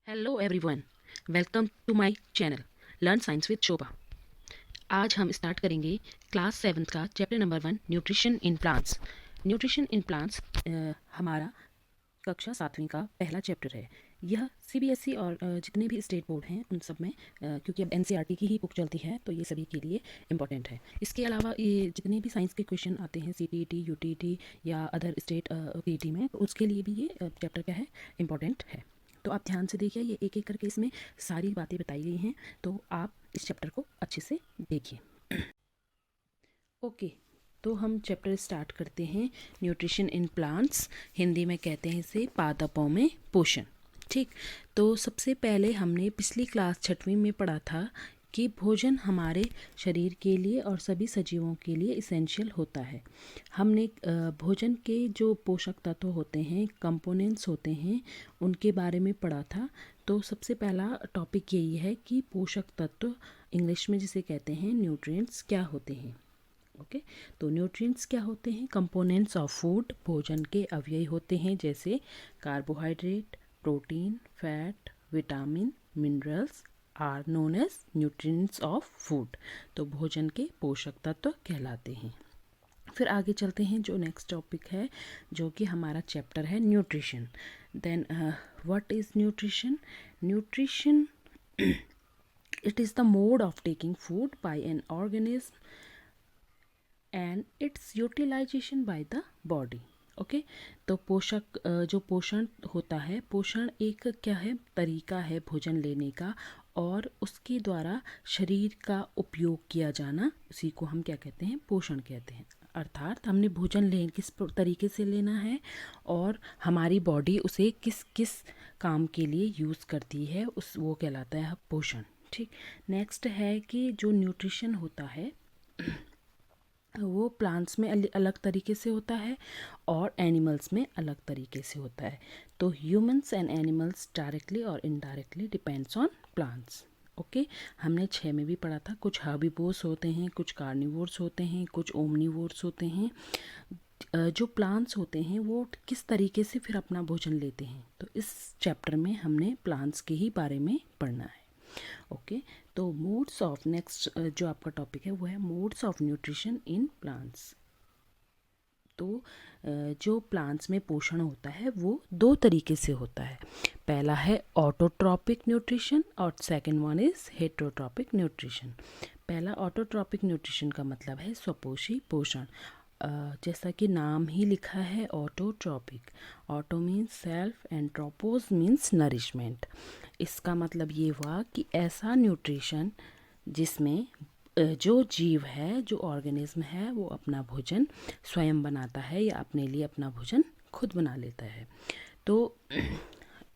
Hello everyone, welcome to my channel learn science with Shobha. आज हम start करेंगे class 7 का chapter number 1 nutrition in plants. Nutrition in plants हमारा कक्षा 7वीं का पहला चैप्टर है। यह सीबीएसई और जितने भी स्टेट बोर्ड हैं उन सब में क्योंकि अब एनसीईआरटी की ही बुक चलती है तो ये सभी के लिए इम्पॉर्टेंट है। इसके अलावा ये जितने भी साइंस के क्वेश्चन आते हैं सीटीईटी, यूटीईटी या अदर स्टेट पीईटी में, तो उसके लिए भी ये चैप्टर क्या है, इम्पॉर्टेंट है। तो आप ध्यान से देखिए, ये एक एक करके इसमें सारी बातें बताई गई हैं, तो आप इस चैप्टर को अच्छे से देखिए। ओके, तो हम चैप्टर स्टार्ट करते हैं। न्यूट्रिशन इन प्लांट्स, हिंदी में कहते हैं इसे पादपों में पोषण। ठीक, तो सबसे पहले हमने पिछली क्लास 6वीं में पढ़ा था कि भोजन हमारे शरीर के लिए और सभी सजीवों के लिए इसेंशियल होता है। हमने भोजन के जो पोषक तत्व होते हैं, कंपोनेंट्स होते हैं, उनके बारे में पढ़ा था। तो सबसे पहला टॉपिक यही है कि पोषक तत्व, इंग्लिश में जिसे कहते हैं न्यूट्रिएंट्स, क्या होते हैं। ओके, तो न्यूट्रिएंट्स क्या होते हैं? कंपोनेंट्स ऑफ फूड, भोजन के अवयव होते हैं, जैसे carbohydrate, protein, fat, vitamin, minerals are known as nutrients of food. तो भोजन के पोषक तत्व कहलाते हैं। फिर आगे चलते हैं, जो नेक्स्ट टॉपिक है, जो कि हमारा चैप्टर है nutrition. Then what is nutrition? Nutrition it is the mode of taking food by an organism and its utilization by the body. Okay, तो पोषक जो पोषण होता है, पोषण एक क्या है, तरीका है भोजन लेने का, और उसके द्वारा शरीर का उपयोग किया जाना, उसी को हम क्या कहते हैं, पोषण कहते हैं। अर्थात हमने भोजन ले किस तरीके से लेना है और हमारी बॉडी उसे किस किस काम के लिए यूज़ करती है, उस वो कहलाता है पोषण। ठीक, नेक्स्ट है कि जो न्यूट्रिशन होता है वो प्लांट्स में अलग तरीके से होता है और एनिमल्स में अलग तरीके से होता है। तो ह्यूमंस एंड एनिमल्स डायरेक्टली और indirectly depends on plants. Okay, हमने 6 में भी पढ़ा था, कुछ हर्बीवोर्स होते हैं, कुछ कार्निवोर्स होते हैं, कुछ ओमनिवोर्स होते हैं। जो प्लांट्स होते हैं वो किस तरीके से फिर अपना भोजन लेते हैं, तो इस चैप्टर में हमने प्लांट्स के ही बारे में पढ़ना है। ओके, तो मोड्स ऑफ, नेक्स्ट जो आपका टॉपिक है वो है modes of nutrition in plants. तो जो प्लांट्स में पोषण होता है वो 2 तरीके से होता है। पहला है ऑटोट्रॉपिक न्यूट्रिशन और second one is heterotrophic nutrition. पहला ऑटोट्रॉपिक न्यूट्रिशन का मतलब है स्वपोषी पोषण। जैसा कि नाम ही लिखा है autotrophic, auto means self and trophos means nourishment. इसका मतलब ये हुआ कि ऐसा न्यूट्रिशन जिसमें जो जीव है, जो ऑर्गेनिज्म है, वो अपना भोजन स्वयं बनाता है या अपने लिए अपना भोजन खुद बना लेता है। तो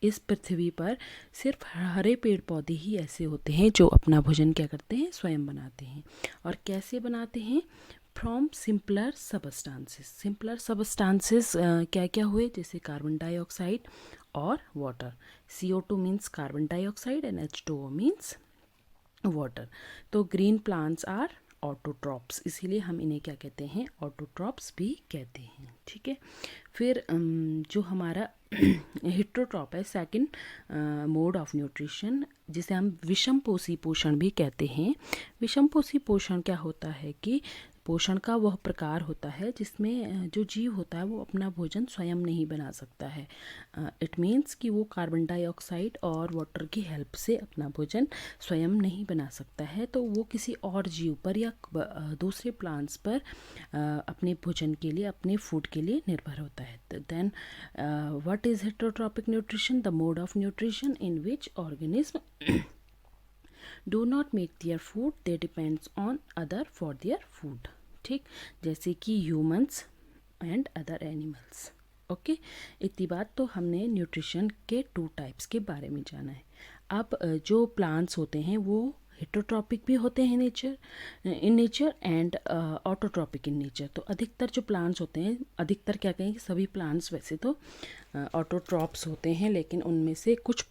इस पृथ्वी पर सिर्फ हरे पेड़ पौधे ही ऐसे होते हैं जो अपना भोजन क्या करते हैं, स्वयं बनाते हैं। और कैसे बनाते हैं? From simpler substances. Simpler substances क्या क्या हुए, जैसे कार्बन डाइऑक्साइड और water. CO2 means carbon dioxide and H2O means water. तो ग्रीन प्लांट्स आर ऑटोट्रॉप्स, इसीलिए हम इन्हें क्या कहते हैं, ऑटोट्रॉप्स भी कहते हैं। ठीक है, फिर जो हमारा हेटरोट्रॉप है, सेकंड मोड ऑफ न्यूट्रिशन, जिसे हम विषमपोषी पोषण भी कहते हैं। विषमपोषी पोषण क्या होता है कि पोषण का वह प्रकार होता है जिसमें जो जीव होता है वो अपना भोजन स्वयं नहीं बना सकता है। इट मीन्स कि वो कार्बन डाइऑक्साइड और वाटर की हेल्प से अपना भोजन स्वयं नहीं बना सकता है, तो वो किसी और जीव पर या दूसरे प्लांट्स पर अपने भोजन के लिए, अपने फूड के लिए निर्भर होता है। Then what is heterotrophic nutrition? The mode of nutrition in which organism do not make their food, they depends on other for their food। ठीक, जैसे कि humans and other animals। Okay, इतनी बात तो हमने न्यूट्रिशन के 2 टाइप्स के बारे में जाना है। अब जो प्लांट्स होते हैं वो हेटरोट्रॉपिक भी होते हैं in nature and autotrophic in nature. तो अधिकतर जो प्लांट्स होते हैं, अधिकतर क्या कहें कि सभी प्लांट्स वैसे तो ऑटोट्रॉप्स होते हैं, लेकिन उनमें से कुछ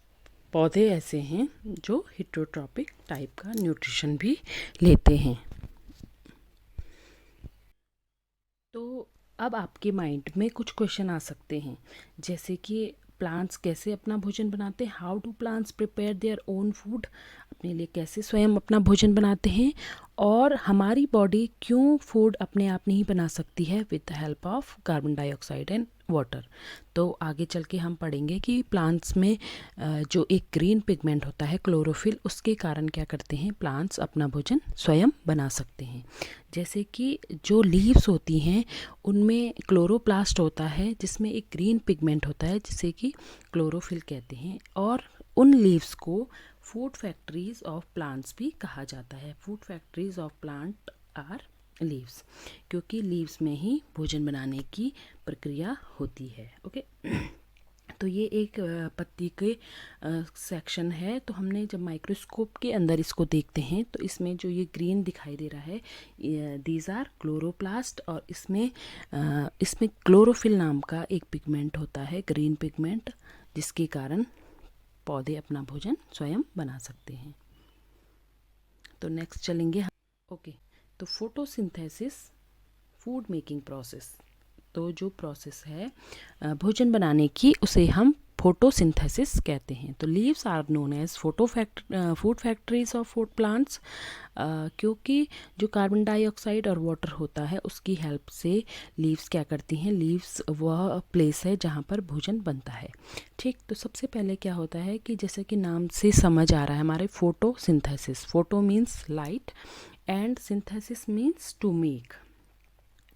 पौधे ऐसे हैं जो हेटरोट्रॉपिक टाइप का न्यूट्रिशन भी लेते हैं। तो अब आपके माइंड में कुछ क्वेश्चन आ सकते हैं, जैसे कि प्लांट्स कैसे अपना भोजन बनाते हैं, how do plants prepare their own food, अपने लिए कैसे स्वयं अपना भोजन बनाते हैं, और हमारी बॉडी क्यों फूड अपने आप नहीं बना सकती है with the help of carbon dioxide and water. तो आगे चल के हम पढ़ेंगे कि प्लांट्स में जो एक ग्रीन पिगमेंट होता है क्लोरोफिल, उसके कारण क्या करते हैं प्लांट्स अपना भोजन स्वयं बना सकते हैं। जैसे कि जो लीव्स होती हैं उनमें क्लोरोप्लास्ट होता है जिसमें एक ग्रीन पिगमेंट होता है जिसे कि क्लोरोफिल कहते हैं, और उन लीव्स को फूड फैक्ट्रीज ऑफ प्लांट्स भी कहा जाता है। Food factories of plant are leaves, क्योंकि लीव्स में ही भोजन बनाने की प्रक्रिया होती है। ओके तो ये एक पत्ती के सेक्शन है। तो हमने जब माइक्रोस्कोप के अंदर इसको देखते हैं तो इसमें जो ये ग्रीन दिखाई दे रहा है दीज आर क्लोरोप्लास्ट, और इसमें क्लोरोफिल नाम का एक पिगमेंट होता है, ग्रीन पिगमेंट, जिसके कारण पौधे अपना भोजन स्वयं बना सकते हैं। तो नेक्स्ट चलेंगे हम। ओके तो फोटोसिंथेसिस फूड मेकिंग प्रोसेस, तो जो प्रोसेस है भोजन बनाने की उसे हम फोटोसिंथेसिस कहते हैं। तो leaves are known as food factories of food plants, क्योंकि जो कार्बन डाइऑक्साइड और वाटर होता है उसकी हेल्प से लीव्स क्या करती हैं, लीव्स वह प्लेस है जहाँ पर भोजन बनता है। ठीक, तो सबसे पहले क्या होता है कि जैसे कि नाम से समझ आ रहा है हमारे photosynthesis, photo means light and synthesis means to make.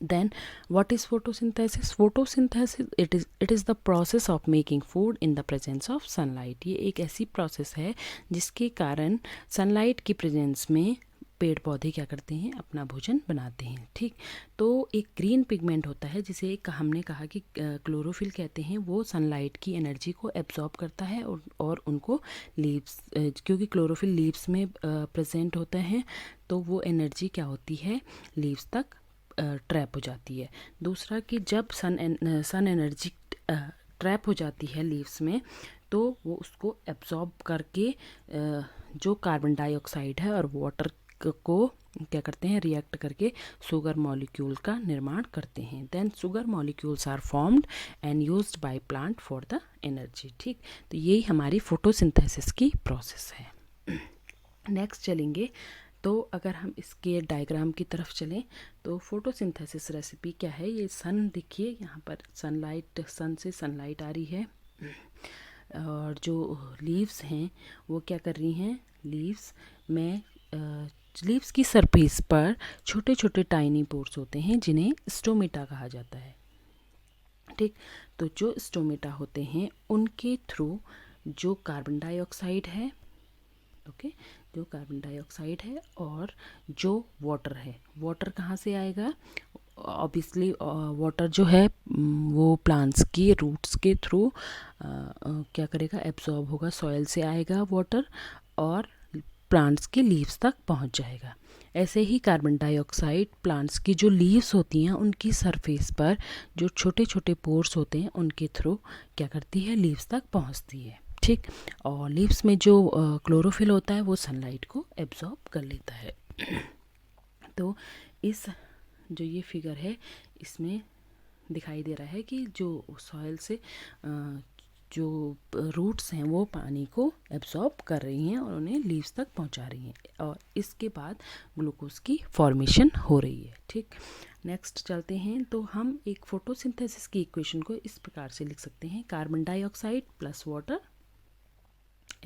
Then what is photosynthesis? Photosynthesis it is the process of making food in the presence of sunlight. ये एक ऐसी प्रोसेस है जिसके कारण सनलाइट की प्रेजेंस में पेड़ पौधे क्या करते हैं, अपना भोजन बनाते हैं। ठीक, तो एक ग्रीन पिगमेंट होता है जिसे हमने कहा कि क्लोरोफिल कहते हैं, वो सनलाइट की एनर्जी को एब्जॉर्ब करता है और उनको लीव्स, क्योंकि क्लोरोफिल लीव्स में प्रेजेंट होता है तो वो एनर्जी क्या होती है, लीव्स तक ट्रैप हो जाती है। दूसरा कि जब सन एनर्जी ट्रैप हो जाती है लीव्स में तो वो उसको एब्जॉर्ब करके जो कार्बन डाइऑक्साइड है और वाटर को क्या करते हैं, रिएक्ट करके शुगर मॉलिक्यूल का निर्माण करते हैं। Then sugar molecules are formed and used by plant for the energy. ठीक, तो यही हमारी फोटोसिंथेसिस की प्रोसेस है। नेक्स्ट चलेंगे, तो अगर हम इसके डायग्राम की तरफ चलें तो फोटोसिंथेसिस रेसिपी क्या है, ये सन देखिए यहाँ पर सनलाइट, सन से सनलाइट आ रही है और जो लीव्स हैं वो क्या कर रही हैं, लीव्स की सरफेस पर छोटे छोटे टाइनी पोर्स होते हैं जिन्हें स्टोमेटा कहा जाता है। ठीक, तो जो स्टोमेटा होते हैं उनके थ्रू जो कार्बन डाइऑक्साइड है, ओके, जो कार्बन डाइऑक्साइड है और जो वाटर है, वाटर कहाँ से आएगा, ऑब्वियसली वाटर जो है वो प्लांट्स की रूट्स के थ्रू क्या करेगा, एब्जॉर्ब होगा, सॉइल से आएगा वाटर और प्लांट्स के लीव्स तक पहुंच जाएगा। ऐसे ही कार्बन डाइऑक्साइड प्लांट्स की जो लीव्स होती हैं उनकी सरफेस पर जो छोटे छोटे पोर्स होते हैं उनके थ्रू क्या करती है, लीव्स तक पहुंचती है। ठीक, और लीव्स में जो क्लोरोफिल होता है वो सनलाइट को एब्जॉर्ब कर लेता है। तो इस जो ये फिगर है इसमें दिखाई दे रहा है कि जो सॉइल से जो रूट्स हैं वो पानी को एब्जॉर्ब कर रही हैं और उन्हें लीव्स तक पहुंचा रही हैं और इसके बाद ग्लूकोज की फॉर्मेशन हो रही है। ठीक, नेक्स्ट चलते हैं, तो हम एक फोटोसिंथेसिस की इक्वेशन को इस प्रकार से लिख सकते हैं, carbon dioxide plus water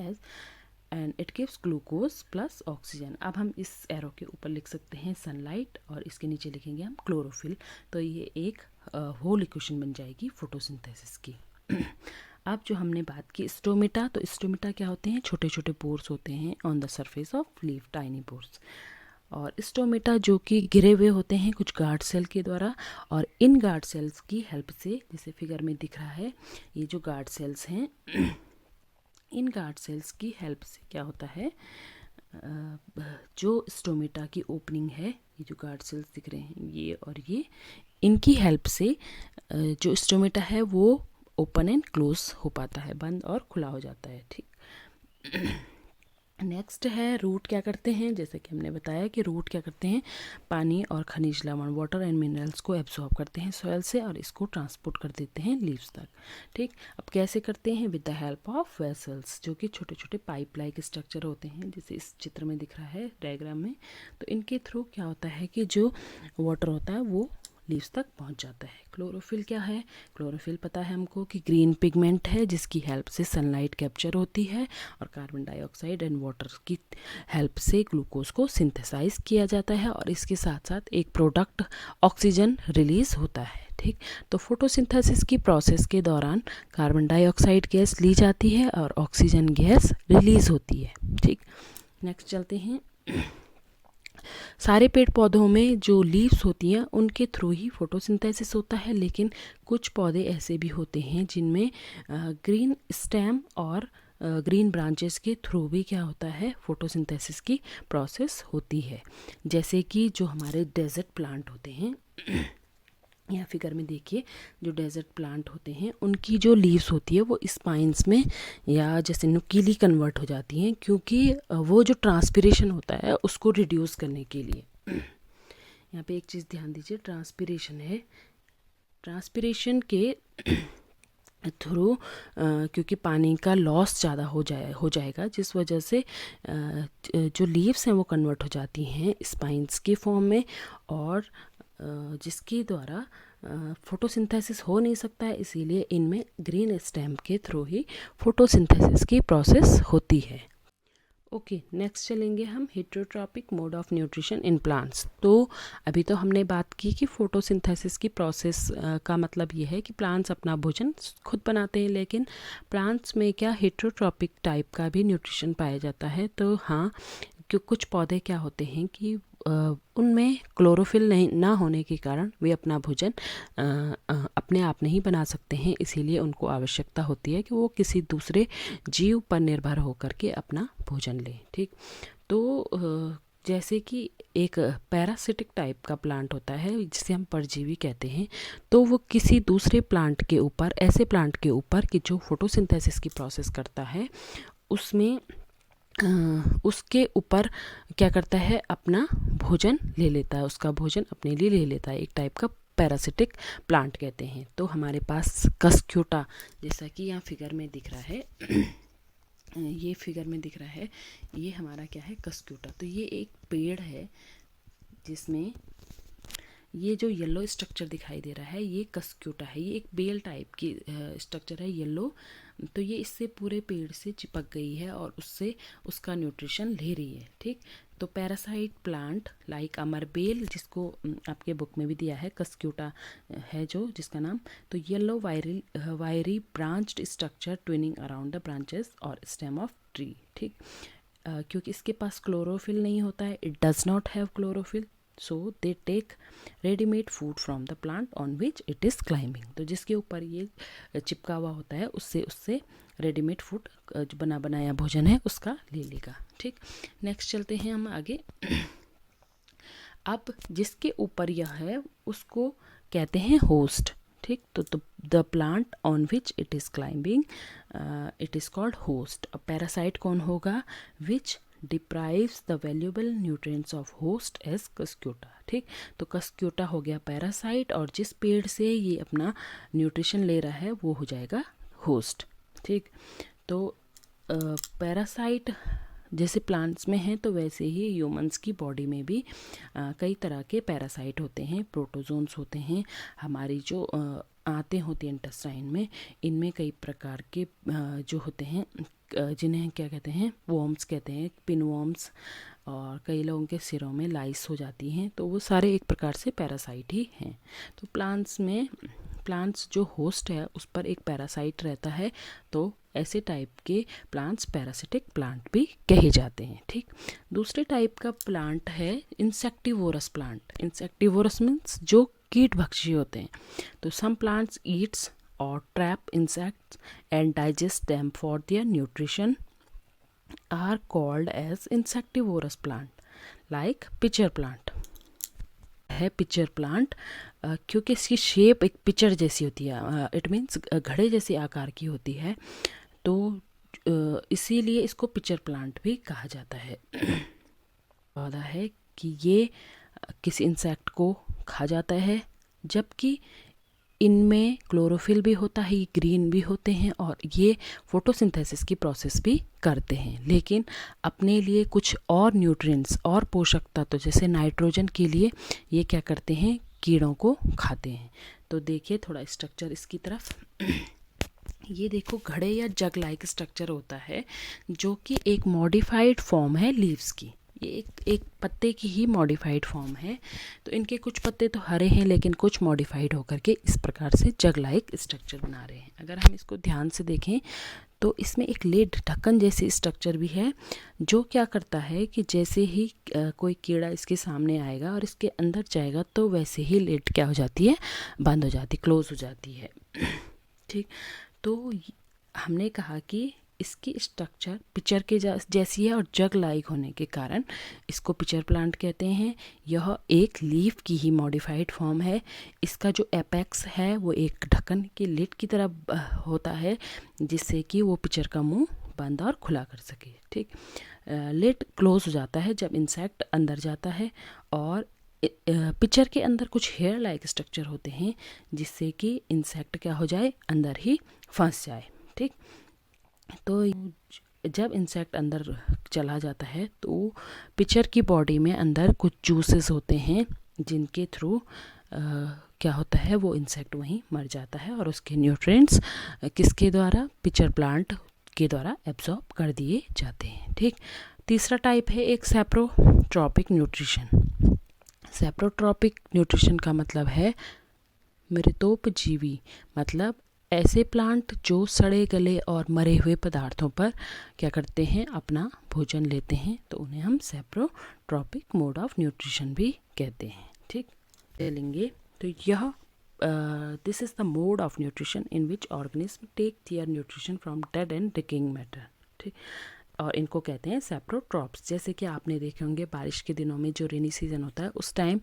as and it gives glucose plus oxygen. अब हम इस एरो के ऊपर लिख सकते हैं सनलाइट और इसके नीचे लिखेंगे हम क्लोरोफिल। तो ये एक होल इक्वेशन बन जाएगी फोटोसिंथेसिस की। अब जो हमने बात की स्टोमेटा, तो स्टोमेटा क्या होते हैं, छोटे छोटे पोर्स होते हैं on the surface of leaf, tiny pores. और स्टोमेटा जो कि गिरे हुए होते हैं कुछ गार्ड सेल के द्वारा, और इन गार्ड सेल्स की हेल्प से, जैसे फिगर में दिख रहा है ये जो गार्ड सेल्स हैं इन गार्ड सेल्स की हेल्प से क्या होता है, जो स्टोमेटा की ओपनिंग है, ये जो गार्ड सेल्स दिख रहे हैं ये और ये, इनकी हेल्प से जो स्टोमेटा है वो ओपन एंड क्लोज हो पाता है, बंद और खुला हो जाता है। ठीक, नेक्स्ट है रूट क्या करते हैं, जैसे कि हमने बताया कि रूट क्या करते हैं, पानी और खनिज लवण वाटर एंड मिनरल्स को एब्जॉर्ब करते हैं सॉइल से और इसको ट्रांसपोर्ट कर देते हैं लीव्स तक। ठीक, अब कैसे करते हैं, with the help of vessels, जो कि छोटे छोटे पाइप लाइक स्ट्रक्चर होते हैं, जैसे इस चित्र में दिख रहा है डायग्राम में। तो इनके थ्रू क्या होता है कि जो वाटर होता है वो लीव्स तक पहुंच जाता है। क्लोरोफिल क्या है, क्लोरोफिल पता है हमको कि ग्रीन पिगमेंट है जिसकी हेल्प से सनलाइट कैप्चर होती है और कार्बन डाइऑक्साइड एंड वाटर की हेल्प से ग्लूकोज को सिंथेसाइज किया जाता है और इसके साथ साथ एक प्रोडक्ट ऑक्सीजन रिलीज होता है। ठीक, तो फोटोसिंथेसिस की प्रोसेस के दौरान कार्बन डाइऑक्साइड गैस ली जाती है और ऑक्सीजन गैस रिलीज होती है। ठीक, नेक्स्ट चलते हैं। सारे पेड़ पौधों में जो लीव्स होती हैं उनके थ्रू ही फोटोसिंथेसिस होता है, लेकिन कुछ पौधे ऐसे भी होते हैं जिनमें ग्रीन स्टेम और ग्रीन ब्रांचेस के थ्रू भी क्या होता है, फोटोसिंथेसिस की प्रोसेस होती है। जैसे कि जो हमारे डेजर्ट प्लांट होते हैं, यहाँ फिगर में देखिए, जो डेजर्ट प्लांट होते हैं उनकी जो लीव्स होती है वो स्पाइंस में या जैसे नुकीली कन्वर्ट हो जाती हैं, क्योंकि वो जो ट्रांसपिरेशन होता है उसको रिड्यूस करने के लिए। यहाँ पे एक चीज़ ध्यान दीजिए, ट्रांसपिरेशन है, ट्रांसपिरेशन के थ्रू क्योंकि पानी का लॉस ज़्यादा हो जाएगा, जिस वजह से जो लीव्स हैं वो कन्वर्ट हो जाती हैं स्पाइंस के फॉर्म में, और जिसके द्वारा फोटोसिंथेसिस हो नहीं सकता है, इसीलिए इनमें ग्रीन स्टेम के थ्रू ही फोटोसिंथेसिस की प्रोसेस होती है। ओके, नेक्स्ट चलेंगे हम heterotrophic mode of nutrition in plants. तो अभी तो हमने बात की कि फोटोसिंथेसिस की प्रोसेस का मतलब ये है कि प्लांट्स अपना भोजन खुद बनाते हैं, लेकिन प्लांट्स में क्या हेटेरोट्रॉपिक टाइप का भी न्यूट्रिशन पाया जाता है। तो हाँ, क्यों कुछ पौधे क्या होते हैं कि उनमें क्लोरोफिल नहीं ना होने के कारण वे अपना भोजन अपने आप नहीं बना सकते हैं, इसीलिए उनको आवश्यकता होती है कि वो किसी दूसरे जीव पर निर्भर होकर के अपना भोजन लें। ठीक, तो जैसे कि एक पैरासिटिक टाइप का प्लांट होता है जिसे हम परजीवी कहते हैं, तो वो किसी दूसरे प्लांट के ऊपर, ऐसे प्लांट के ऊपर कि जो फोटोसिंथेसिस की प्रोसेस करता है, उसमें उसके ऊपर क्या करता है, अपना भोजन ले लेता है, उसका भोजन अपने लिए ले लेता है, एक टाइप का पैरासिटिक प्लांट कहते हैं। तो हमारे पास कस्क्यूटा, जैसा कि यहाँ फिगर में दिख रहा है ये फिगर में दिख रहा है, ये हमारा क्या है, कस्क्यूटा। तो ये एक पेड़ है जिसमें ये जो येलो स्ट्रक्चर दिखाई दे रहा है ये कस्क्यूटा है, ये एक बेल टाइप की स्ट्रक्चर है येलो। तो ये इससे पूरे पेड़ से चिपक गई है और उससे उसका न्यूट्रिशन ले रही है। ठीक, तो पैरासाइट प्लांट लाइक अमरबेल, जिसको आपके बुक में भी दिया है, कस्क्यूटा है जो जिसका नाम, तो yellow wiry branched structure twining around the branches और स्टेम ऑफ ट्री। ठीक, क्योंकि इसके पास क्लोरोफिल नहीं होता है, it does not have chlorophyll, so they take readymade food from the plant on which it is climbing. तो जिसके ऊपर ये चिपका हुआ होता है उससे रेडीमेड फूड, जो बना बनाया भोजन है, उसका ले लेगा। ठीक, नेक्स्ट चलते हैं हम आगे। अब जिसके ऊपर यह है उसको कहते हैं होस्ट। ठीक, तो the plant on which it is climbing it is called host. अब पैरासाइट कौन होगा, which deprives the valuable nutrients of host as Cuscuta. ठीक, तो कस्क्यूटा हो गया पैरासाइट, और जिस पेड़ से ये अपना न्यूट्रिशन ले रहा है वो हो जाएगा होस्ट। ठीक, तो पैरासाइट जैसे प्लांट्स में है तो वैसे ही ह्यूमंस की बॉडी में भी कई तरह के पैरासाइट होते हैं, प्रोटोजोन्स होते हैं। हमारी जो आंतें होती हैं इंटेस्टाइन में, इनमें कई प्रकार के जो होते हैं जिन्हें क्या कहते हैं, वॉर्म्स कहते हैं, पिन वॉर्म्स, और कई लोगों के सिरों में लाइस हो जाती हैं, तो वो सारे एक प्रकार से पैरासाइट ही हैं। तो प्लांट्स जो होस्ट है उस पर एक पैरासाइट रहता है, तो ऐसे टाइप के प्लांट्स पैरासिटिक प्लांट भी कहे जाते हैं। ठीक, दूसरे टाइप का प्लांट है इंसेक्टिवोरस प्लांट। इंसेक्टिवोरस मीन्स जो कीट भक्षी होते हैं। तो सम प्लांट्स ईट्स और trap insects and digest them for their nutrition are called as insectivorous plant, like pitcher plant है। पिचर प्लांट क्योंकि इसकी शेप एक पिचर जैसी होती है, इट मीन्स घड़े जैसे आकार की होती है, तो इसीलिए इसको पिचर प्लांट भी कहा जाता है। पौधा है कि ये किसी इंसेक्ट को खा जाता है, जबकि इनमें क्लोरोफिल भी होता है, ये ग्रीन भी होते हैं और ये फोटोसिंथेसिस की प्रोसेस भी करते हैं, लेकिन अपने लिए कुछ और न्यूट्रिएंट्स और पोषक तत्व जैसे नाइट्रोजन के लिए ये क्या करते हैं, कीड़ों को खाते हैं। तो देखिए थोड़ा स्ट्रक्चर इसकी तरफ। ये देखो घड़े या जग लाइक स्ट्रक्चर होता है जो कि एक मॉडिफाइड फॉर्म है लीव्स की। ये एक पत्ते की ही मॉडिफाइड फॉर्म है। तो इनके कुछ पत्ते तो हरे हैं लेकिन कुछ मॉडिफाइड होकर के इस प्रकार से जग लाइक स्ट्रक्चर बना रहे हैं। अगर हम इसको ध्यान से देखें तो इसमें एक लिड ढक्कन जैसी स्ट्रक्चर भी है, जो क्या करता है कि जैसे ही कोई कीड़ा इसके सामने आएगा और इसके अंदर जाएगा तो वैसे ही लिड क्या हो जाती है, बंद हो जाती, क्लोज हो जाती है। ठीक, तो हमने कहा कि इसकी स्ट्रक्चर पिचर के जैसी है और जग लाइक होने के कारण इसको पिचर प्लांट कहते हैं। यह एक लीफ की ही मॉडिफाइड फॉर्म है। इसका जो एपेक्स है वो एक ढक्कन की लिड की तरह होता है, जिससे कि वो पिचर का मुंह बंद और खुला कर सके। ठीक, लिड क्लोज हो जाता है जब इंसेक्ट अंदर जाता है, और पिचर के अंदर कुछ हेयर लाइक स्ट्रक्चर होते हैं जिससे कि इंसेक्ट क्या हो जाए, अंदर ही फंस जाए। ठीक, तो जब इंसेक्ट अंदर चला जाता है तो पिचर की बॉडी में अंदर कुछ जूसेस होते हैं जिनके थ्रू क्या होता है, वो इंसेक्ट वहीं मर जाता है और उसके न्यूट्रिएंट्स किसके द्वारा, पिचर प्लांट के द्वारा एब्जॉर्ब कर दिए जाते हैं। ठीक, तीसरा टाइप है एक सैप्रोट्रॉपिक न्यूट्रिशन। सैप्रोट्रॉपिक न्यूट्रिशन का मतलब है मृतोपजीवी, मतलब ऐसे प्लांट जो सड़े गले और मरे हुए पदार्थों पर क्या करते हैं, अपना भोजन लेते हैं, तो उन्हें हम सैप्रोट्रॉपिक मोड ऑफ न्यूट्रिशन भी कहते हैं। ठीक, लेंगे तो यह this is the mode of nutrition in which organism take their nutrition from dead and decaying matter. ठीक, और इनको कहते हैं सैप्रोट्रॉप्स। जैसे कि आपने देखे होंगे बारिश के दिनों में जो रेनी सीज़न होता है उस टाइम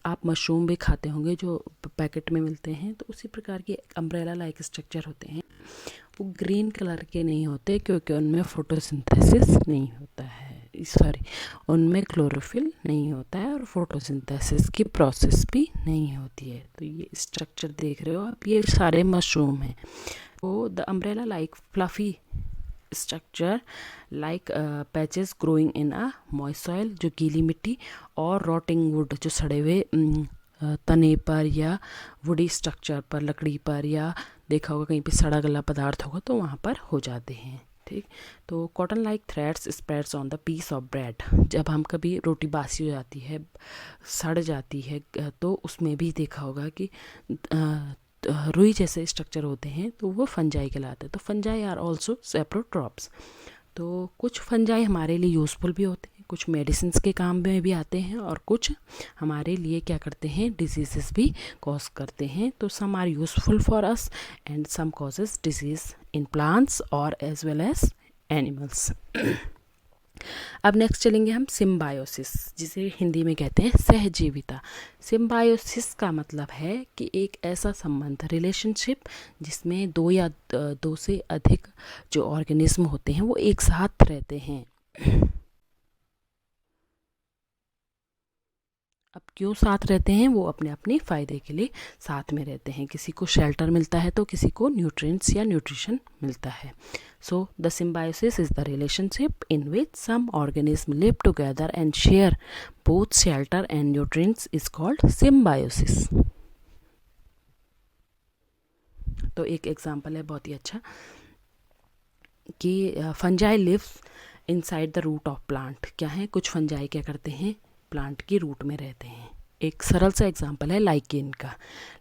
आप मशरूम भी खाते होंगे जो पैकेट में मिलते हैं, तो उसी प्रकार के अम्ब्रेला लाइक स्ट्रक्चर होते हैं। वो ग्रीन कलर के नहीं होते क्योंकि उनमें फोटोसिंथेसिस नहीं होता है, उनमें क्लोरोफिल नहीं होता है और फोटोसिंथेसिस की प्रोसेस भी नहीं होती है। तो ये स्ट्रक्चर देख रहे हो आप, ये सारे मशरूम हैं। तो the umbrella like fluffy structure like patches growing in a moist soil, जो गीली मिट्टी, और रॉटिंग वुड, जो सड़े हुए तने पर या वुडी स्ट्रक्चर पर, लकड़ी पर, या देखा होगा कहीं पे सड़ा गला पदार्थ होगा तो वहाँ पर हो जाते हैं। ठीक, तो cotton like threads spreads on the piece of bread. जब हम कभी रोटी बासी हो जाती है, सड़ जाती है, तो उसमें भी देखा होगा कि रुई जैसे स्ट्रक्चर होते हैं, तो वो फंजाई कहलाते हैं। तो फंजाई आर ऑल्सो सैप्रोट्रॉप्स। तो कुछ फंजाई हमारे लिए यूज़फुल भी होते हैं, कुछ मेडिसिन्स के काम में भी आते हैं, और कुछ हमारे लिए क्या करते हैं, डिजीज़ेस भी कॉज करते हैं। तो some are useful for us and some causes disease in plants और एज वेल एज एनिमल्स। अब नेक्स्ट चलेंगे हम सिम्बायोसिस, जिसे हिंदी में कहते हैं सहजीविता। सिम्बायोसिस का मतलब है कि एक ऐसा संबंध, रिलेशनशिप, जिसमें दो या दो से अधिक जो ऑर्गेनिज्म होते हैं वो एक साथ रहते हैं। अब क्यों साथ रहते हैं, वो अपने अपने फ़ायदे के लिए साथ में रहते हैं। किसी को शेल्टर मिलता है तो किसी को न्यूट्रिएंट्स या न्यूट्रिशन मिलता है। So the symbiosis is the relationship in which some organism live together and share both shelter and nutrients is called symbiosis. तो एक एग्जाम्पल है बहुत ही अच्छा कि fungi lives inside the root of plant. क्या है, कुछ फंजाई क्या करते हैं, प्लांट की रूट में रहते हैं। एक सरल सा एग्जांपल है लाइकेन का।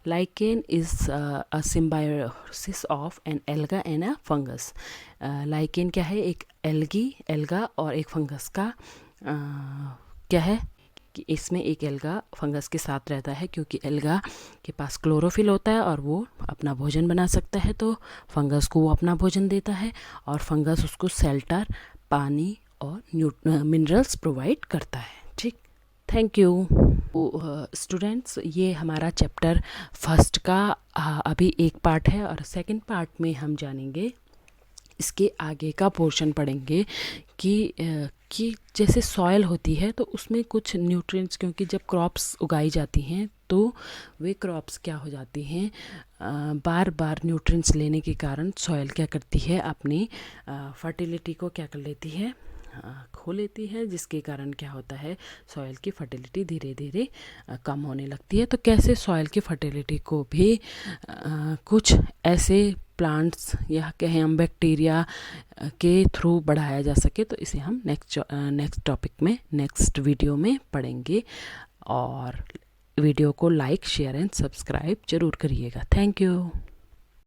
Lichen is a symbiosis of an alga and a fungus. Lichen क्या है, एक एल्गा और एक फंगस का क्या है कि इसमें एक एल्गा फंगस के साथ रहता है, क्योंकि एल्गा के पास क्लोरोफिल होता है और वो अपना भोजन बना सकता है, तो फंगस को वो अपना भोजन देता है और फंगस उसको शेल्टर, पानी और मिनरल्स प्रोवाइड करता है। ठीक, थैंक यू स्टूडेंट्स। ये हमारा चैप्टर फर्स्ट का अभी एक पार्ट है, और सेकंड पार्ट में हम जानेंगे इसके आगे का पोर्शन पढ़ेंगे कि जैसे सॉयल होती है तो उसमें कुछ न्यूट्रिएंट्स, क्योंकि जब क्रॉप्स उगाई जाती हैं तो वे क्रॉप्स क्या हो जाती हैं, बार बार न्यूट्रिएंट्स लेने के कारण सॉयल क्या करती है, अपनी फर्टिलिटी को क्या कर लेती है, खो लेती है, जिसके कारण क्या होता है, सॉयल की फर्टिलिटी धीरे धीरे कम होने लगती है। तो कैसे सॉयल की फर्टिलिटी को भी कुछ ऐसे प्लांट्स या कहें हम बैक्टीरिया के थ्रू बढ़ाया जा सके, तो इसे हम नेक्स्ट टॉपिक में, नेक्स्ट वीडियो में पढ़ेंगे। और वीडियो को लाइक, शेयर एंड सब्सक्राइब जरूर करिएगा। Thank you.